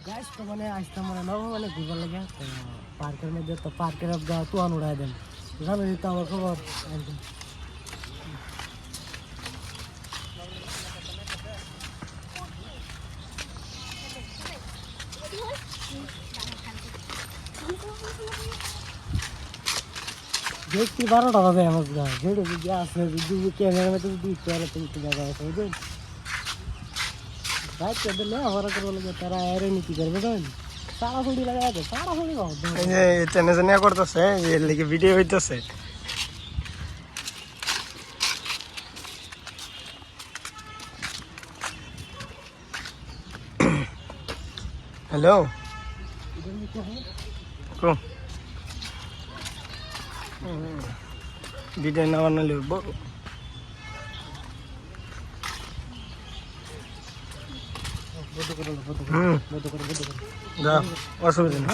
guys তো মানে আসতে মানে নব মানে ঘুরবার লাগে পার্কের মধ্যে তো পার্কের তুয়ান উড়াই দেন জানো তো আমার খবর দেখছি 12টা বাজে আমার যেটা যদি আসে যদি ক্যামেরা মধ্যে যদি চলে তো জায়গা আছে বুঝলেন ভাই তো না হরা করবো লাগে তারা এর নীতি করবে জানেন সারা ফুড়ি লাগা আছে সারা ফুড়ি এই যে চেনে চেনে করতেছে এর লিগে ভিডিও হইতেছে হ্যালো কো ভিডিও না বানালে বড় বন্ধ করে যা অসুবিধা নেই